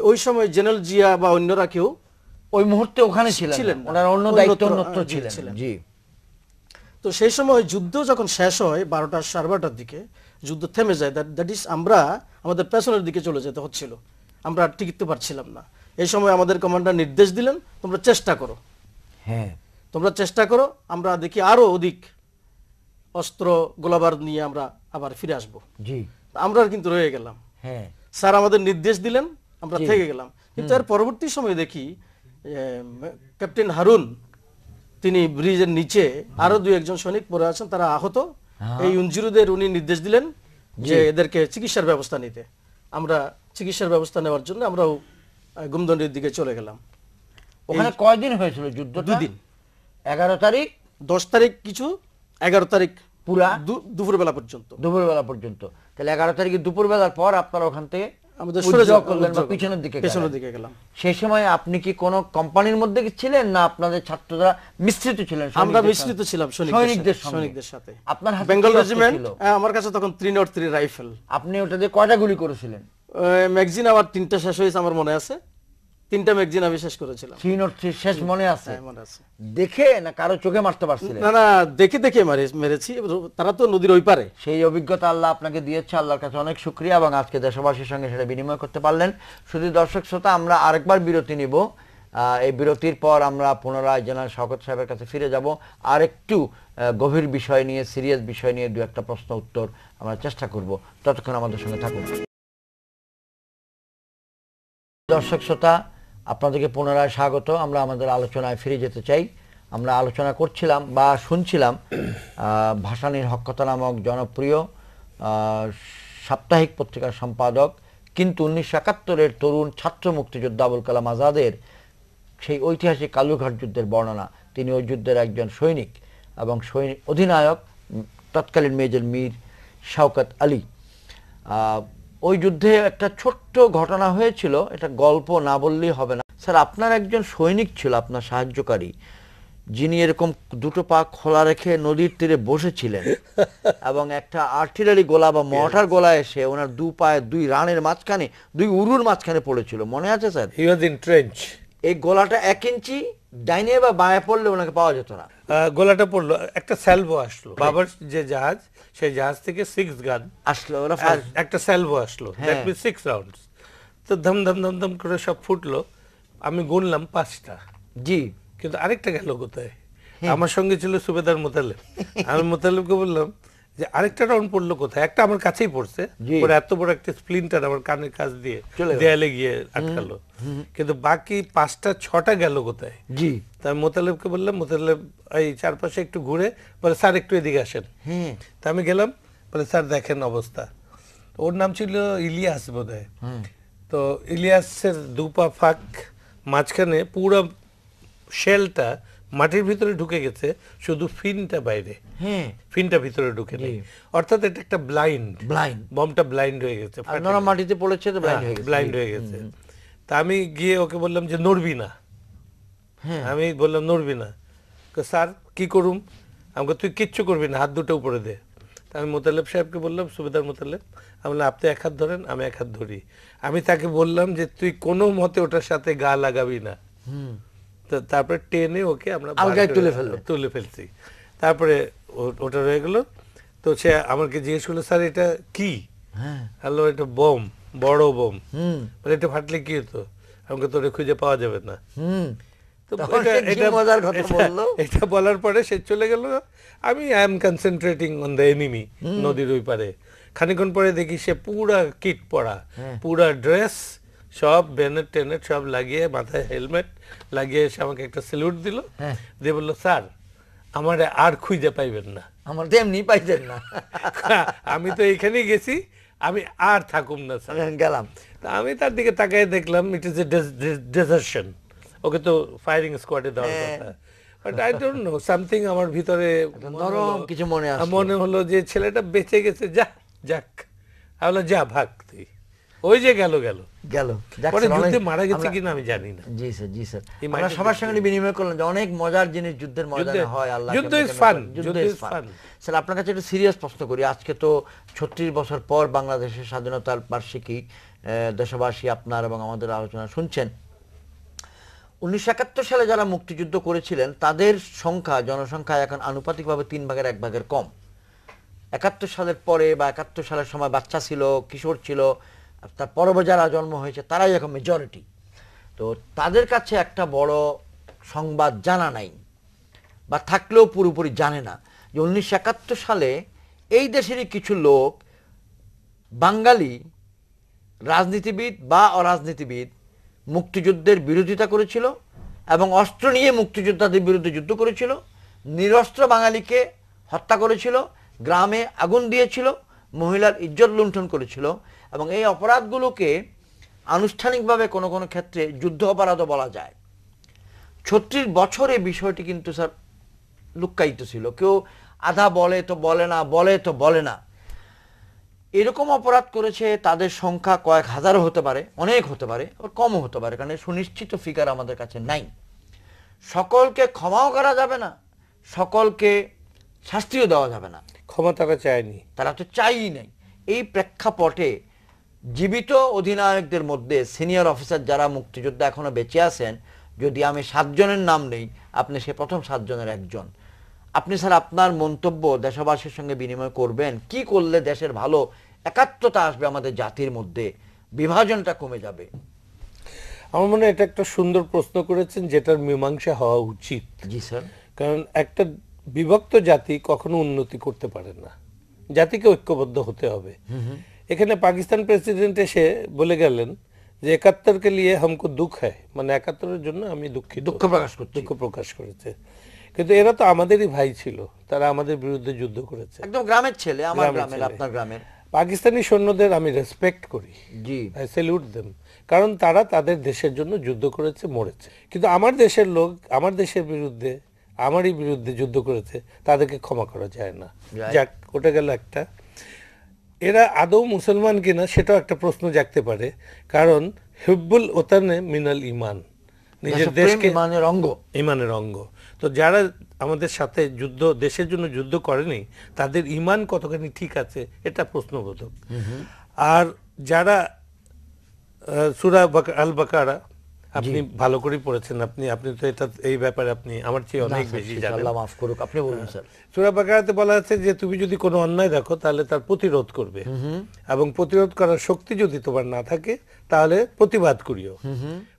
ওই সময় জেনারেল জিয়া বা অন্যরা কেউ ওই মুহূর্তে ওখানে ছিলেন, ওনার অন্য দায়িত্ব ছিলেন। জি। তো সেই সময় যুদ্ধ যখন শেষ হয় 12টা সাড়ে 12টার দিকে যুদ্ধ থেমে যায়, দ্যাট ইজ আমরা আমাদের পেছনের দিকে চলে যেতে হচ্ছিল, আমরা আর টিকতে পারছিলাম না। এই সময় আমাদের কমান্ডার নির্দেশ দিলেন, তোমরা চেষ্টা করো, হ্যাঁ তোমরা চেষ্টা করো, আমরা দেখি আরো অধিক অস্ত্র গোলাবারুদ নিয়ে আমরা আবার ফিরে আসবো। জি, আমরা কিন্তু রয়ে গেলাম। হ্যাঁ, স্যার আমাদের নির্দেশ দিলেন, আমরা থেকে গেলাম। কিন্তু এর পরবর্তী সময়ে দেখি ক্যাপ্টেন হারুন, তিনি ব্রিজের নিচে আরো 2-1 সৈনিক পড়ে আছেন, তারা আহত। এই ইনজুরিদের উনি নির্দেশ দিলেন যে এদেরকে চিকিৎসার ব্যবস্থা নিতে। আমরা চিকিৎসার ব্যবস্থা নেওয়ার জন্য আমরাও গুমদন্ডির দিকে চলে গেলাম। ওখানে কয়দিন হয়েছিল যুদ্ধ? 2 দিন, 11 তারিখ, 10 তারিখ কিছু, 11 তারিখ পুরা দুপুরবেলা পর্যন্ত। দুপুরবেলা পর্যন্ত। তাহলে 11 তারিখে দুপুরবেলার পর আপনারা ওখান থেকে আমাদের পিছনের দিকে গেলাম। সেই সময় আপনি কি কোন কোম্পানির মধ্যে ছিলেন না আপনাদের ছাত্ররা মিশ্রিত ছিলেন? আমরা মিশ্রিত ছিলাম সৈনিকদের সাথে। আপনার হাতে বেঙ্গল রেজিমেন্ট, আমার কাছে তখন 303 রাইফেল। আপনি ওটা দিয়ে কয়টা গুলি করেছিলেন? ম্যাগজিন আমার 3টা শেষ হয়েছে আমার মনে আছে, 3টা ম্যাগজিন আমি শেষ করেছিলাম। 303 শেষ মনে আছে? মনে আছে। দেখে না কারো চোখে মারতে পারছিলেন? না না, দেখে মেরেছি, তারা তো নদীর ওই পারে। সেই অভিজ্ঞতা আল্লাহ আপনাকে দিয়েছে, আল্লাহর কাছে অনেক শুকরিয়া, এবং আজকে দেশবাসীর সঙ্গে সেটা বিনিময় করতে পারলেন। শুধু দর্শক শ্রোতা, আমরা আরেকবার বিরতি নিব। এই বিরতির পর আমরা পুনরায় জেনারেল শওকত সাহেবের কাছে ফিরে যাব, আর একটু গভীর বিষয় নিয়ে, সিরিয়াস বিষয় নিয়ে 2-1টা প্রশ্ন উত্তর আমরা চেষ্টা করব। ততক্ষণ আমাদের সঙ্গে থাকুন। দর্শক শ্রোতা, আপনাদেরকে পুনরায় স্বাগত। আমরা আমাদের আলোচনায় ফিরে যেতে চাই। আমরা আলোচনা করছিলাম বা শুনছিলাম ভাসানীর হক কথা নামক জনপ্রিয় সাপ্তাহিক পত্রিকার সম্পাদক, কিন্তু 1971-এর তরুণ ছাত্র মুক্তিযোদ্ধা আবুল কালাম আজাদের সেই ঐতিহাসিক কালুরঘাট যুদ্ধের বর্ণনা। তিনি ওই যুদ্ধের একজন সৈনিক এবং অধিনায়ক তৎকালীন মেজর মীর শওকত আলী। ওই যুদ্ধে একটা ছোট্ট ঘটনা হয়েছিল, এটা গল্প না বললেই হবে না। স্যার, আপনার একজন সৈনিক ছিল, আপনার সাহায্যকারী, যিনি এরকম দুটো পা খোলা রেখে নদীর তীরে বসেছিলেন এবং একটা আর্টিলারি গোলা বা মর্টার গোলা এসে ওনার দু পায়ে দুই রানের মাঝখানে, দুই উরুর মাঝখানে পড়েছিল, মনে আছে sir? He was in trench. এই গোলাটা 1 ইঞ্চি ডাইনে বা বাঁয়ে পড়লে ওনাকে পাওয়া যেত না। গোলাটা পড়লো, একটা স্যালভো আসলো, বাবার যে জাহাজ, সেই জাহাজ থেকে 6 গান আসলো, ওরা একটা স্যালভো আসলো, দ্যাট মিন্স 6 রাউন্ডস। তো ধম ধম ধম ধম করে সব ফুটলো, আমি গুনলাম 5টা। জি। কিন্তু আরেকটা গেল কোথায়? আমার সঙ্গে ছিল সুবেদার মোতালেব। আমি মোতালেবকে বললাম যে আরেকটা রাউন্ড পড়লো কোথায়? একটা আমার কাছেই পড়ছে, ওর এত বড় একটা স্প্লিন্টার আমার কানের কাছ দিয়ে দেয়ালে গিয়ে আটকালো, কিন্তু বাকি 5টা 6টা গেল কোথায়? জি। তা আমি মোতালেবকে বললাম, মোতালেব এই চারপাশে একটু ঘুরে বলে, স্যার একটু এদিকে আসেন। তা আমি গেলাম, বলে স্যার দেখেন অবস্থা। ওর নাম ছিল ইলিয়াস বোধহয়। তো ইলিয়াসের 2 পা ফাঁক, মাঝখানে পুরো শেলটা মাটির ভিতরে ঢুকে গেছে, শুধু ফিনটা বাইরে, ফিনটা ভিতরে ঢুকে নেই। অর্থাৎ এটা একটা ব্লাইন্ড, বমটা ব্লাইন্ড হয়ে গেছে, নরম মাটিতে পড়েছে তো ব্লাইন্ড হয়ে গেছে। তা আমি গিয়ে ওকে বললাম যে নড়বি না। আমি বললাম নড়বি না। স্যার কি করুম? আমাকে তুই কিচ্ছু করবি না, হাত দুটো উপরে দে। তা আমি মোতালেব সাহেবকে বললাম, সুবেদার মোতালেব, আমি বললাম আপনি 1 হাত ধরেন, আমি 1 হাত ধরি। আমি তাকে বললাম যে তুই কোনো মতে ওটার সাথে গা লাগাবি না। তারপরে টেনে ওকে আমরা তুলে ফেলছি। তারপরে ওটা রয়ে গেল। তো সে আমাকে জিজ্ঞেস করলো, স্যার এটা কি? হ্যালো, এটা বোম, বড় বোম। বলে এটা ফাটলে কি হতো? আমাকে তোরে খুঁজে পাওয়া যাবে না। এটা বলার পরে সে চলে গেল। আমি I am concentrating on the enemy, নদীর ওই পারে। খানিকক্ষণ পরে দেখি সে পুরা কিট পরা, পুরা ড্রেস, সব বেনেট টেনেট সব লাগিয়ে, মাথায় হেলমেট লাগিয়ে এসে আমাকে একটা স্যালুট দিল, দিয়ে বললো, স্যার আমার আর খুঁজে পাইবেন না। আমার তো এমনি পাইতেন না, আমি তো এইখানেই গেছি, আমি আর থাকুম না স্যার, গেলাম। তা আমি তার দিকে তাকায় দেখলাম ইট ইজ এ ডেজার্শন। ওকে তো ফায়ারিং স্কোয়াডে দেওয়ার কথা, but I don't know, something আমার ভিতরে নরম কিছু মনে হলো যে ছেলেটা বেঁচে গেছে, যাক। আমি বললাম, যা ভাগ তুই। ওই যে গেল পরে যুদ্ধে মারা গেছে কিনা আমি জানি না। জি স্যার, জি স্যার। আমরা সবার সঙ্গে বিনিময় করলাম যে অনেক মজার জিনিস যুদ্ধের ময়দানে হয়। আল্লাহ, যুদ্ধ ইজ ফান, যুদ্ধ ইজ ফান। স্যার, আপনার কাছে একটু সিরিয়াস প্রশ্ন করি। আজকে তো 36 বছর পর বাংলাদেশের স্বাধীনতার বার্ষিকী, দেশবাসী আপনার এবং আমাদের আলোচনা শুনছেন। 1971 সালে যারা মুক্তিযুদ্ধ করেছিলেন তাদের সংখ্যা, জনসংখ্যা এখন আনুপাতিকভাবে 3 ভাগের 1 ভাগের কম। 71 সালের পরে বা 71 সালের সময় বাচ্চা ছিল, কিশোর ছিল, তার পরে যারা জন্ম হয়েছে তারাই এখন মেজরিটি। তো তাদের কাছে একটা বড় সংবাদ জানা নাই, বা থাকলেও পুরোপুরি জানে না যে 1971 সালে এই দেশেরই কিছু লোক, বাঙালি রাজনীতিবিদ বা অরাজনীতিবিদ, মুক্তিযুদ্ধের বিরোধিতা করেছিল এবং অস্ত্র নিয়ে মুক্তিযোদ্ধাদের বিরুদ্ধে যুদ্ধ করেছিল, নিরস্ত্র বাঙালিকে হত্যা করেছিল, গ্রামে আগুন দিয়েছিল, মহিলার ইজ্জত লুণ্ঠন করেছিল, এবং এই অপরাধগুলোকে আনুষ্ঠানিকভাবে কোনো কোনো ক্ষেত্রে যুদ্ধ অপরাধও বলা যায়। 36 বছরে বিষয়টি কিন্তু স্যার লুক্কায়িত ছিল, কেউ আধা বলে তো বলে না, বলে তো বলে না। এরকম অপরাধ করেছে তাদের সংখ্যা কয়েক হাজারও হতে পারে, অনেক হতে পারে, আবার কমও হতে পারে, কারণ সুনিশ্চিত ফিগার আমাদের কাছে নাই। সকলকে ক্ষমাও করা যাবে না, সকলকে শাস্তিও দেওয়া যাবে না। ক্ষমা তারা চায়নি, তারা তো চাইই নাই। এই প্রেক্ষাপটে জীবিত অধিনায়কদের মধ্যে সিনিয়র অফিসার যারা মুক্তিযোদ্ধা এখনো বেঁচে আছেন, যদি আমি 7 জনের নাম নেই, আপনি সে প্রথম 7 জনের একজন। আপনি স্যার আপনার মন্তব্য দেশবাসীর সঙ্গে বিনিময় করবেন, কি করলে দেশের ভালো, একাত্মতা আসবে আমাদের জাতির মধ্যে, বিভাজনটা কমে যাবে? আমার মনে হয় এটা একটা সুন্দর প্রশ্ন করেছেন, যেটার মীমাংসা হওয়া উচিত। জি স্যার। কারণ একটা বিভক্ত জাতি কখনো উন্নতি করতে পারে না, জাতিকে ঐক্যবদ্ধ হতে হবে। এখানে পাকিস্তান প্রেসিডেন্ট এসে বলে গেলেন যে 71 কে লিয়ে হামকো দুঃখ হয়, মানে 71-এর জন্য আমি দুঃখিত, দুঃখ প্রকাশ করেছে। কিন্তু এরা তো আমাদেরই ভাই ছিল, তারা আমাদের বিরুদ্ধে যুদ্ধ করেছে। একদম গ্রামের ছেলে, আমার গ্রামের গ্রামের, ছেলে। আপনার গ্রামের। পাকিস্তানি সৈন্যদের আমি রেসপেক্ট করি, জি, আই স্যালুট দেম, কারণ তারা তাদের দেশের জন্য যুদ্ধ করেছে, মরেছে। কিন্তু আমার দেশের লোক আমার দেশের বিরুদ্ধে, আমারই বিরুদ্ধে যুদ্ধ করেছে, তাদেরকে ক্ষমা করা যায় না। Right. যাক, ওটা গেল একটা। এরা আদৌ মুসলমান কিনা সেটাও একটা প্রশ্ন জাগতে পারে, কারণ হিব্বুল ওতানে মিনাল ইমান, নিজের দেশপ্রেম দেশকে ইমানের অঙ্গ। ইমানের অঙ্গ। তো যারা আমাদের সাথে যুদ্ধ, দেশের জন্য যুদ্ধ করেনি, তাদের ইমান কতখানি ঠিক আছে এটা প্রশ্নবোধক। আর যারা সূরা আল বাকারা আপনি ভালো করে পড়েছেন, আপনি তো এটা, এই ব্যাপারে আপনি আমার চেয়ে অনেক বেশি জানেন। আল্লাহ মাফ করুক, আপনি বলুন স্যার। সূরা বাকারাতে বলা আছে যে তুমি যদি কোনো অন্যায় দেখো তাহলে তার প্রতিরোধ করবে, এবং প্রতিরোধ করার শক্তি যদি তোমার না থাকে তাহলে প্রতিবাদ করিও।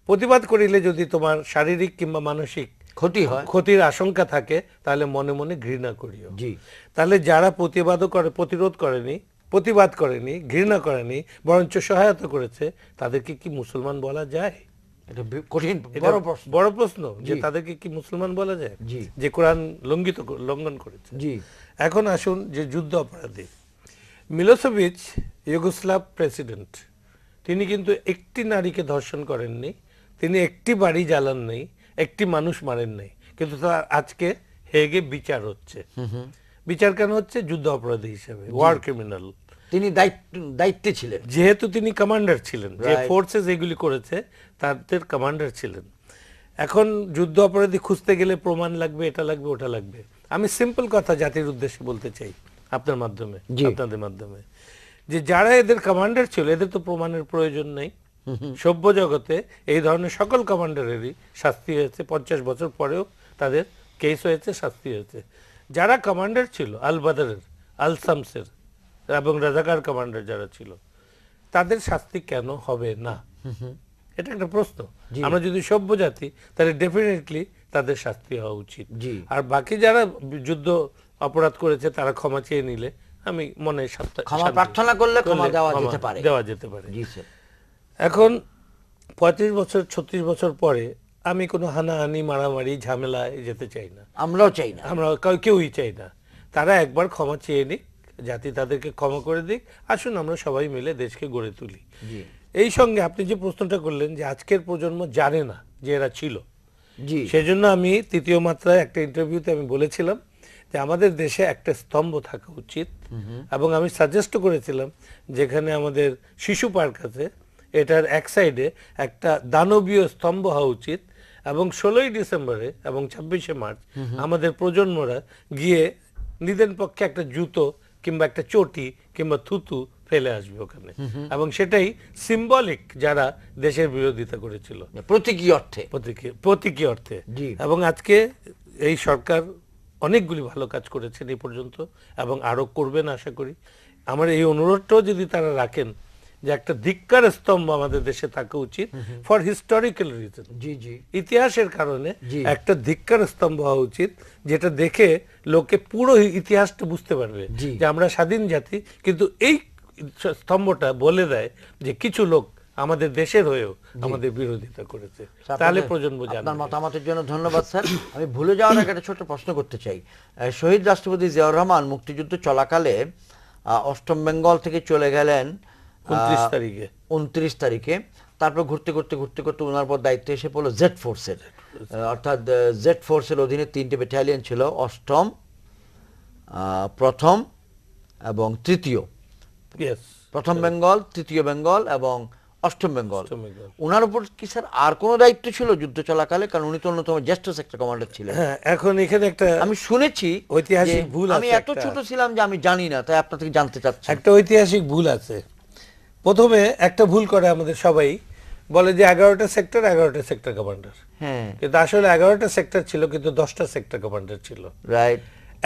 প্রতিবাদ করিলে যদি তোমার শারীরিক কিংবা মানসিক ক্ষতি হয়, ক্ষতির আশঙ্কা থাকে, তাহলে মনে মনে ঘৃণা করিও। জি, তাহলে যারা প্রতিরোধ করেনি, প্রতিবাদ করেনি, ঘৃণা করেনি, বরঞ্চ সহায়তা করেছে, তাদেরকে কি মুসলমান বলা যায়? এটা কঠিন এটা বড় প্রশ্ন। বড় প্রশ্ন, যে জি। তাদেরকে কি মুসলমান বলা যায়, জি, যে কোরআন লঙ্ঘন করেছে। জি, এখন আসুন যে যুদ্ধ অপরাধী মিলোসেভিচ, ইউগোস্লাভ প্রেসিডেন্ট, তিনি কিন্তু একটি নারীকে ধর্ষণ করেননি, তিনি একটি বাড়ি জ্বালান নেই, একটি মানুষ মারেন নাই, কিন্তু তার আজকে হেগে বিচার হচ্ছে। বিচার কেন হচ্ছে? যুদ্ধ অপরাধী হিসেবে, ওয়ার ক্রিমিনাল। তিনি দায়িত্বে ছিলেন, যেহেতু তিনি কমান্ডার ছিলেন, যে Right. ফোর্সেস এগুলি করেছে তাদের কমান্ডার ছিলেন। এখন যুদ্ধ অপরাধী খুঁজতে গেলে প্রমাণ লাগবে, এটা লাগবে, ওটা লাগবে। আমি সিম্পল কথা জাতির উদ্দেশ্যে বলতে চাই আপনার মাধ্যমে, জি। আপনাদের মাধ্যমে, যে যারা এদের কমান্ডার ছিল এদের তো প্রমাণের প্রয়োজন নেই। সভ্য জগতে এই ধরনের সকল কমান্ডারেরই শাস্তি হয়েছে, 50 বছর পরেও তাদের কেস হয়েছে, শাস্তি হয়েছে। যারা কমান্ডার ছিল আল বাদারের, আল শামসের এবং রাজাকার কমান্ডার যারা ছিল, তাদের শাস্তি কেন হবে না? এটা একটা প্রশ্ন। আমরা যদি সভ্য জাতি, তাহলে ডেফিনেটলি তাদের শাস্তি হওয়া উচিত। জি। আর বাকি যারা যুদ্ধ অপরাধ করেছে তারা ক্ষমা চেয়ে নিলে আমি মনে ক্ষমা প্রার্থনা করলে ক্ষমা দেওয়া যেতে পারে। জি স্যার। এখন 35 বছর 36 বছর পরে আমি কোনো হানাহানি, মারামারি, ঝামেলায় যেতে চাই না। আমরাও চাই না, আমরা কেউই চাই না। তারা একবার ক্ষমা চেয়ে নিক, জাতি তাদেরকে ক্ষমা করে দিক, আসুন আমরা সবাই মিলে দেশকে গড়ে তুলি। জি, এই সঙ্গে আপনি যে প্রশ্নটা করলেন যে আজকের প্রজন্ম জানে না যে এরা ছিল, জি, সেজন্য আমি তৃতীয় মাত্রায় একটা ইন্টারভিউতে আমি বলেছিলাম যে আমাদের দেশে একটা স্তম্ভ থাকা উচিত, এবং আমি সাজেস্ট করেছিলাম যেখানে আমাদের শিশু পার্ক আছে এটার এক সাইডে একটা দানবীয় স্তম্ভ হওয়া উচিত, এবং 16ই ডিসেম্বরে এবং 26শে মার্চ আমাদের প্রজন্মরা গিয়ে নিদেন পক্ষে একটা জুতো কিংবা একটা চটি কিংবা থুতু ফেলে আসবে ওখানে, এবং সেটাই সিম্বলিক যারা দেশের বিরোধিতা করেছিল, প্রতীকী অর্থে। প্রতীকী অর্থে। জি। এবং আজকে এই সরকার অনেকগুলি ভালো কাজ করেছেন এই পর্যন্ত, এবং আরো করবেন আশা করি। আমার এই অনুরোধটাও যদি তারা রাখেন যে একটা ধিক্কার স্তম্ভ আমাদের দেশে থাকা উচিত ফর হিস্টোরিক্যাল রিজন, জি, জি, ইতিহাসের কারণে জি। একটা ধিক্কার স্তম্ভ হওয়া উচিত, যেটা দেখে লোকে পুরো ইতিহাসটা বুঝতে পারবে জি। যে আমরা স্বাধীন জাতি, কিন্তু এই স্তম্ভটা বলে দেয় যে কিছু লোক আমাদের দেশের হয়েও আমাদের বিরোধিতা করেছে, তাহলে প্রজন্ম জানবে। আপনার মতামতের জন্য ধন্যবাদ স্যার। আমি ভুলে যাওয়ার আগে একটা ছোট প্রশ্ন করতে চাই। শহীদ রাষ্ট্রপতি জিয়াউর রহমান মুক্তিযুদ্ধ চলাকালে 8ম বেঙ্গল থেকে চলে গেলেন 29 তারিখে। তারপর ঘুরতে ঘুরতে ওনার পর দায়িত্ব এসে পড়লো জেড ফোর্সের, অর্থাৎ জেড ফোর্সের অধীনে 3টে ব্যাটালিয়ন ছিল, 8ম, 1ম এবং 3য়। Yes. 1ম বেঙ্গল, 3য় বেঙ্গল এবং 8ম বেঙ্গল। 8ম বেঙ্গল। ওনার উপর কি স্যার আর কোনো দায়িত্ব ছিল যুদ্ধ চলাকালে? কারণ উনি তো অন্যতম জ্যেষ্ঠ সেক্টর কমান্ডার ছিলেন। হ্যাঁ, এখন এখানে একটা আমি শুনেছি ঐতিহাসিক যে ভুল আমি আছে এত একটা। ছোট ছিলাম যে আমি জানি না, তাই আপনার থেকে জানতে চাচ্ছি। একটা ঐতিহাসিক ভুল আছে। প্রথমে একটা ভুল করে আমাদের সবাই, বলে যে 11টা সেক্টর, 11টা সেক্টর কমান্ডার। হ্যাঁ, কিন্তু আসলে 11টা সেক্টর ছিল, কিন্তু 10টা সেক্টর কমান্ডার ছিল। রাইট।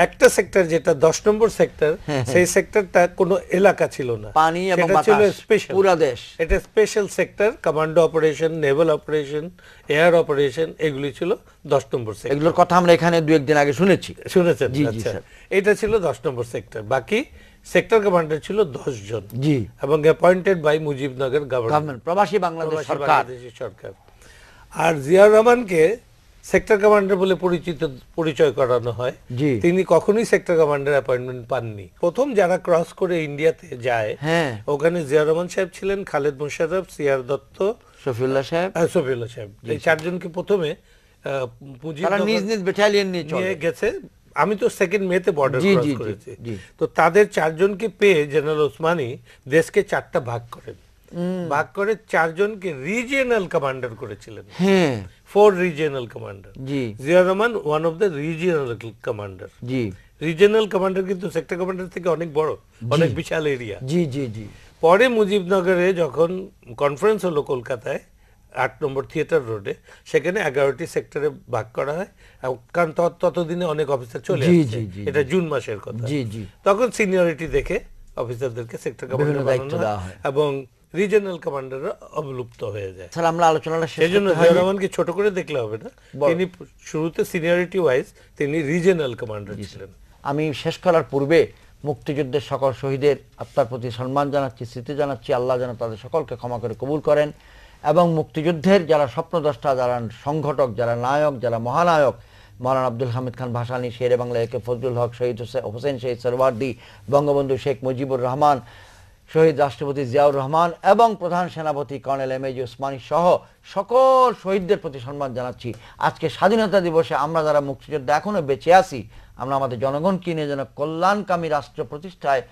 একটা সেক্টর যেটা 10 নম্বর সেক্টর, সেই সেক্টরটা কোনো এলাকা ছিল না, পানি এবং সেটা ছিল বাতাস, স্পেশাল, পুরা দেশ। এটা special sector, commando operation, Naval operation, air operation, এগুলি ছিল 10 নম্বর সেক্টর। এগুলোর কথা আমরা এখানে 2-1 দিন আগে শুনেছি। শুনেছেন? জি, জি, আচ্ছা, স্যার। এটা ছিল 10 নম্বর সেক্টর। বাকি সেক্টর কমান্ডার ছিল 10 জন, জি, এবং appointed by Mujibnagar government, government, প্রবাসী বাংলাদেশ সরকার। সরকার। আর জিয়াউর রহমানকে সেক্টর কমান্ডার বলে পরিচয় করানো হয়, জি। তিনি কখনোই সেক্টর কমান্ডার অ্যাপয়েন্টমেন্ট পাননি। প্রথম যারা ক্রস করে ইন্ডিয়াতে যায়, হ্যাঁ। ওখানে জিয়াউর রহমান সাহেব ছিলেন, খালেদ মোশাররফ, সিআর দত্ত, শফিউল্লাহ সাহেব, সফিউল্লাহ সাহেব, এই চারজনকে প্রথমে তারা নিজ নিজ ব্যাটালিয়ন নিয়ে চলে গেছে। আমি তো সেকেন্ড মেতে বর্ডার জি, ক্রস জি, জি, করেছি। জি। তো তাদের চারজনকে পেয়ে জেনারেল ওসমানী দেশকে চারটা ভাগ করেন, ভাগ করে চারজনকে রিজিয়নাল কমান্ডার করেছিলেন। হ্যাঁ 4 regional commander. G Ziaur Rahman one of the regional commander. G regional commander কিন্তু সেক্টর কমান্ডার থেকে অনেক বড়, অনেক বিশাল এরিয়া। জি জি জি পরে মুজিবনগরে যখন কনফারেন্স হলো কলকাতায় 8 নম্বর থিয়েটার রোডে, সেখানে 11টি সেক্টরে ভাগ করা হয়, কারণ ততদিনে অনেক অফিসার চলে জি, আসছে, জি, জি, এটা জুন মাসের কথা। জি, জি। তখন সিনিয়রিটি দেখে অফিসারদেরকে সেক্টর কমান্ডার বিভিন্ন দায়িত্ব বানানো দেওয়া হয় হয়। এবং রিজিয়নাল কমান্ডাররা অবলুপ্ত হয়ে যায়। স্যার আমরা আলোচনাটা শেষ সেই জন্য করতে জিয়াউর হয়নি। রহমানকে ছোট করে দেখলে হবে না, তিনি শুরুতে সিনিয়রিটি ওয়াইজ তিনি রিজিয়নাল কমান্ডার ছিলেন। আমি শেষ করার পূর্বে মুক্তিযুদ্ধের সকল শহীদের আত্মার প্রতি সম্মান জানাচ্ছি, স্মৃতি জানাচ্ছি। আল্লাহ যেন তাদের সকলকে ক্ষমা করে কবুল করেন এবং মুক্তিযুদ্ধের যারা স্বপ্নদ্রষ্টা, যারা সংগঠক, যারা নায়ক, যারা মহানায়ক, মৌলানা আব্দুল হামিদ খান ভাসানী, শেরে বাংলা একে ফজলুল হক, শহীদ হোসেন শহীদ সরওয়ার্দী, বঙ্গবন্ধু শেখ মুজিবুর রহমান, শহীদ রাষ্ট্রপতি জিয়াউর রহমান এবং প্রধান সেনাপতি কর্নেল এমএজি ওসমানী সহ সকল শহীদদের প্রতি সম্মান জানাচ্ছি। আজকে স্বাধীনতা দিবসে আমরা যারা মুক্তিযোদ্ধা এখনো বেঁচে আছি, আমরা আমাদের জনগণকে নিয়ে যেন কল্যাণকামী রাষ্ট্র প্রতিষ্ঠায়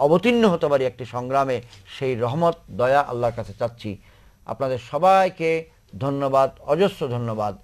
অবতীর্ণ হতে পারি একটি সংগ্রামে, সেই রহমত দয়া আল্লাহর কাছে চাচ্ছি। আপনাদের সবাইকে ধন্যবাদ, অজস্র ধন্যবাদ।